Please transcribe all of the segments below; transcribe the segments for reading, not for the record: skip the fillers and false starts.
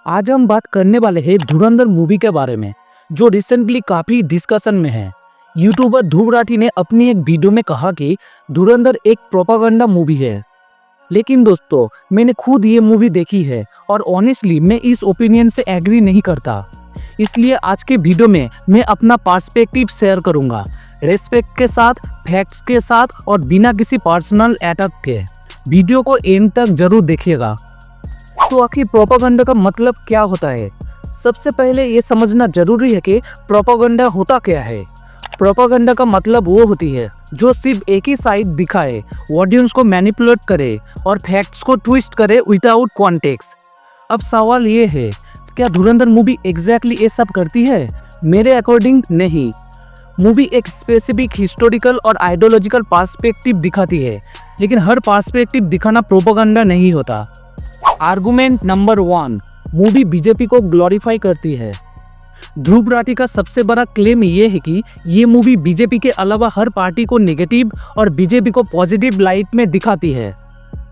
आज हम बात करने वाले हैं धुरंधर मूवी के बारे में, जो रिसेंटली काफी डिस्कशन में है। यूट्यूबर ध्रुव राठी ने अपनी एक वीडियो में कहा कि धुरंधर एक प्रोपागेंडा मूवी है। लेकिन दोस्तों, मैंने खुद ये मूवी देखी है और ऑनेस्टली मैं इस ओपिनियन से एग्री नहीं करता। इसलिए आज के वीडियो में मैं अपना पर्सपेक्टिव शेयर करूंगा, रेस्पेक्ट के साथ, फैक्ट्स के साथ और बिना किसी पर्सनल अटैक के। वीडियो को एंड तक जरूर देखिएगा। तो आखिर प्रोपागेंडा का मतलब क्या होता है? सबसे पहले ये समझना जरूरी है कि प्रोपागेंडा होता क्या है। प्रोपागेंडा का मतलब वो होती है जो सिर्फ एक ही साइड दिखाए, ऑडियंस को मैनिपुलेट करे और फैक्ट्स को ट्विस्ट करे विदाउट कॉन्टेक्स्ट। अब सवाल ये है, क्या धुरंधर मूवी एग्जैक्टली ये सब करती है? मेरे अकॉर्डिंग नहीं। मूवी एक स्पेसिफिक हिस्टोरिकल और आइडियोलॉजिकल पर्सपेक्टिव दिखाती है, लेकिन हर पर्सपेक्टिव दिखाना प्रोपागेंडा नहीं होता। आर्गुमेंट नंबर 1, मूवी बीजेपी को ग्लोरीफाई करती है। ध्रुव राठी का सबसे बड़ा क्लेम ये है कि ये मूवी बीजेपी के अलावा हर पार्टी को नेगेटिव और बीजेपी को पॉजिटिव लाइट में दिखाती है।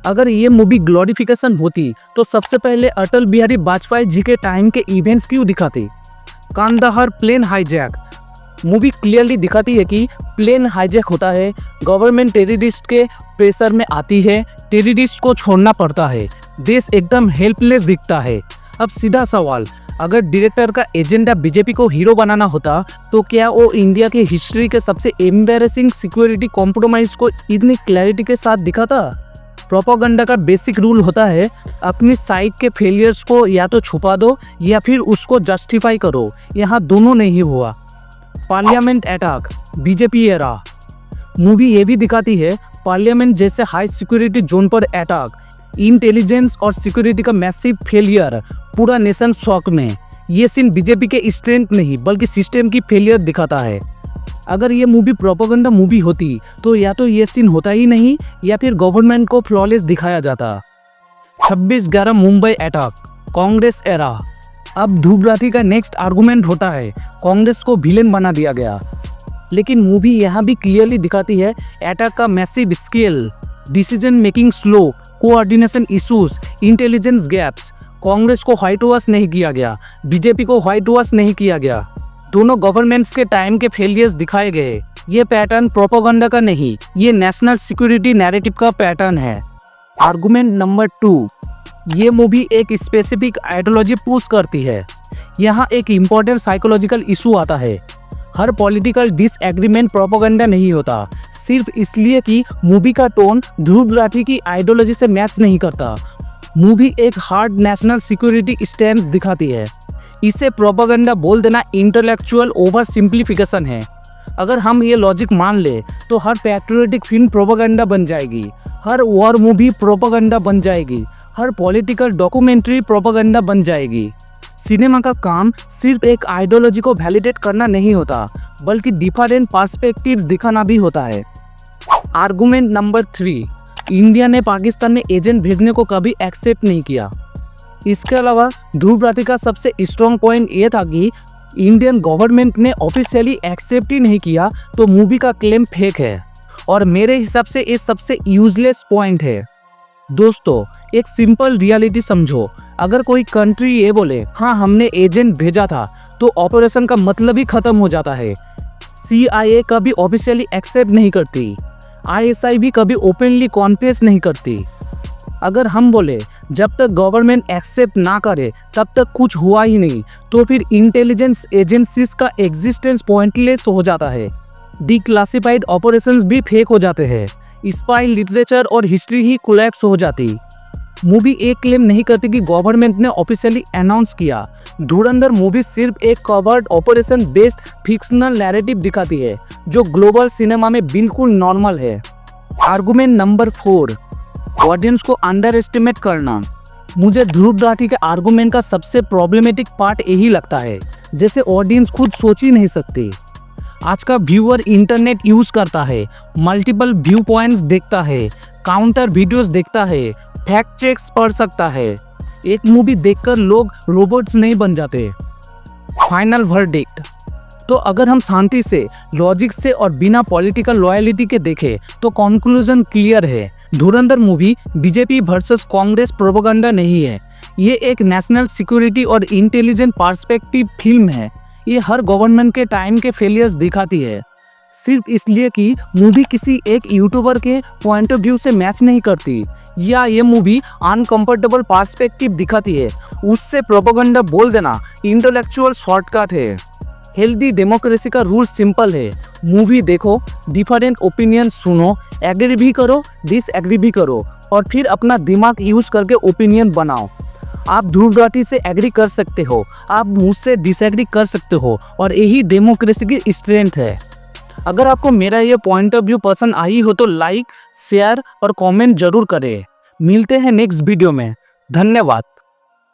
अगर ये मूवी ग्लोरिफिकेशन होती तो सबसे पहले अटल बिहारी वाजपेयी जी के टाइम के इवेंट्स क्यों दिखाती? Kandahar plane hijack movie clearly दिखाती है कि प्लेन हाईजैक होता है, गवर्नमेंट टेररिस्ट के प्रेशर में आती है, टेररिस्ट को छोड़ना पड़ता है, देश एकदम हेल्पलेस दिखता है। अब सीधा सवाल, अगर डायरेक्टर का एजेंडा बीजेपी को हीरो बनाना होता तो क्या वो इंडिया की हिस्ट्री के सबसे एम्बैरेसिंग सिक्योरिटी कॉम्प्रोमाइज को इतनी क्लैरिटी के साथ दिखाता? प्रोपागेंडा का बेसिक रूल होता है, अपनी साइड के फेलियर्स को या तो छुपा दो या फिर उसको जस्टिफाई करो। यहाँ दोनों नहीं हुआ। Parliament attack, BJP era movie ये भी दिखाती है पार्लियामेंट जैसे हाई सिक्योरिटी जोन पर अटैक, इंटेलिजेंस और सिक्योरिटी का मैसिव फेलियर, पूरा नेशन शॉक में। ये सीन बीजेपी के स्ट्रेंथ नहीं बल्कि सिस्टम की फेलियर दिखाता है। अगर ये मूवी प्रोपागेंडा मूवी होती तो या तो ये सीन होता ही नहीं या फिर गवर्नमेंट को फ्लॉलेस दिखाया जाता। 26/11 मुंबई अटैक, कांग्रेस एरा। अब ध्रुव राठी का नेक्स्ट आर्गुमेंट होता है कांग्रेस को विलेन बना दिया गया, लेकिन मूवी यहाँ भी क्लियरली दिखाती है अटैक का massive scale, decision making slow, coordination issues, intelligence gaps. Congress को व्हाइट वॉश नहीं किया गया, बीजेपी को व्हाइट वॉश नहीं किया गया। दोनों गवर्नमेंट्स के टाइम के फेलियर्स दिखाए गए। ये पैटर्न प्रोपागेंडा का नहीं, ये नेशनल सिक्योरिटी नैरेटिव का पैटर्न है। आर्गुमेंट नंबर 2, ये मूवी एक स्पेसिफिक आइडियोलॉजी पुश करती है। यहाँ एक इम्पोर्टेंट साइकोलॉजिकल इशू आता है। हर पॉलिटिकल डिसएग्रीमेंट प्रोपागेंडा नहीं होता, सिर्फ इसलिए कि मूवी का टोन ध्रुव राठी की आइडियोलॉजी से मैच नहीं करता। मूवी एक हार्ड नेशनल सिक्योरिटी स्टैंड दिखाती है। इसे प्रोपागेंडा बोल देना इंटेलेक्चुअल ओवर सिंप्लीफिकेशन है। अगर हम ये लॉजिक मान ले तो हर पैट्रियोटिक फिल्म प्रोपागेंडा बन जाएगी, हर वॉर मूवी प्रोपागेंडा बन जाएगी, हर पॉलिटिकल डॉक्यूमेंट्री प्रोपागेंडा बन जाएगी। सिनेमा का काम सिर्फ एक आइडियोलॉजी को वैलिडेट करना नहीं होता, बल्कि डिफरेंट पर्सपेक्टिव्स दिखाना भी होता है। आर्गुमेंट नंबर 3, इंडिया ने पाकिस्तान में एजेंट भेजने को कभी एक्सेप्ट नहीं किया। इसके अलावा ध्रुव राठी का सबसे स्ट्रॉन्ग पॉइंट ये था कि इंडियन गवर्नमेंट ने ऑफिशियली एक्सेप्ट ही नहीं किया तो मूवी का क्लेम फेक है, और मेरे हिसाब से ये सबसे यूजलेस पॉइंट है। दोस्तों, एक सिंपल रियलिटी समझो, अगर कोई कंट्री ये बोले हाँ हमने एजेंट भेजा था तो ऑपरेशन का मतलब ही खत्म हो जाता है। CIA कभी ऑफिशियली एक्सेप्ट नहीं करती, ISI भी कभी ओपनली कॉन्फेस नहीं करती। अगर हम बोले जब तक गवर्नमेंट एक्सेप्ट ना करे तब तक कुछ हुआ ही नहीं, तो फिर इंटेलिजेंस एजेंसीज का एग्जिस्टेंस पॉइंटलेस हो जाता है। डिक्लासिफाइड ऑपरेशंस भी फेक हो जाते हैं, स्पाई लिटरेचर और हिस्ट्री ही कोलैप्स हो जाती। मूवी एक क्लेम नहीं करती कि गवर्नमेंट ने ऑफिशियली अनाउंस किया। धुरंधर मूवी सिर्फ एक covered operation based fictional narrative दिखाती है जो ग्लोबल सिनेमा में बिल्कुल नॉर्मल है। आर्गुमेंट नंबर 4, ऑडियंस को अंडर एस्टिमेट करना। मुझे ध्रुव राठी के आर्गुमेंट का सबसे प्रॉब्लमेटिक पार्ट यही लगता है, जैसे ऑडियंस खुद सोच ही नहीं सकती। आज का व्यूअर इंटरनेट यूज करता है, मल्टीपल व्यू पॉइंट्स देखता है, काउंटर वीडियोस देखता है, फैक्ट चेक्स पढ़ सकता है। एक मूवी देखकर लोग रोबोट्स नहीं बन जाते। फाइनल वर्डिक्ट, तो अगर हम शांति से, लॉजिक से और बिना पॉलिटिकल लॉयलिटी के देखें तो कंक्लूजन क्लियर है। धुरंधर movie BJP versus Congress propaganda नहीं है, ये एक नेशनल सिक्योरिटी और इंटेलिजेंट पर्सपेक्टिव फिल्म है। ये हर गवर्नमेंट के टाइम के फेलियर्स दिखाती है, सिर्फ इसलिए कि मूवी किसी एक यूट्यूबर के पॉइंट ऑफ व्यू से मैच नहीं करती, या ये मूवी अनकंफर्टेबल पर्सपेक्टिव दिखाती है, उससे प्रोपेगेंडा बोल देना इंटेलेक्चुअल शॉर्टकट है। हेल्दी डेमोक्रेसी का रूल सिंपल है, मूवी देखो, डिफरेंट ओपिनियन सुनो, एग्री भी करो, डिसएग्री भी करो, और फिर अपना दिमाग यूज करके ओपिनियन बनाओ। आप ध्रुव राठी से एग्री कर सकते हो, आप मुझसे डिसएग्री कर सकते हो, और यही डेमोक्रेसी की स्ट्रेंथ है। अगर आपको मेरा ये पॉइंट ऑफ व्यू पसंद आई हो तो लाइक, शेयर और कमेंट जरूर करें। मिलते हैं नेक्स्ट वीडियो में। धन्यवाद।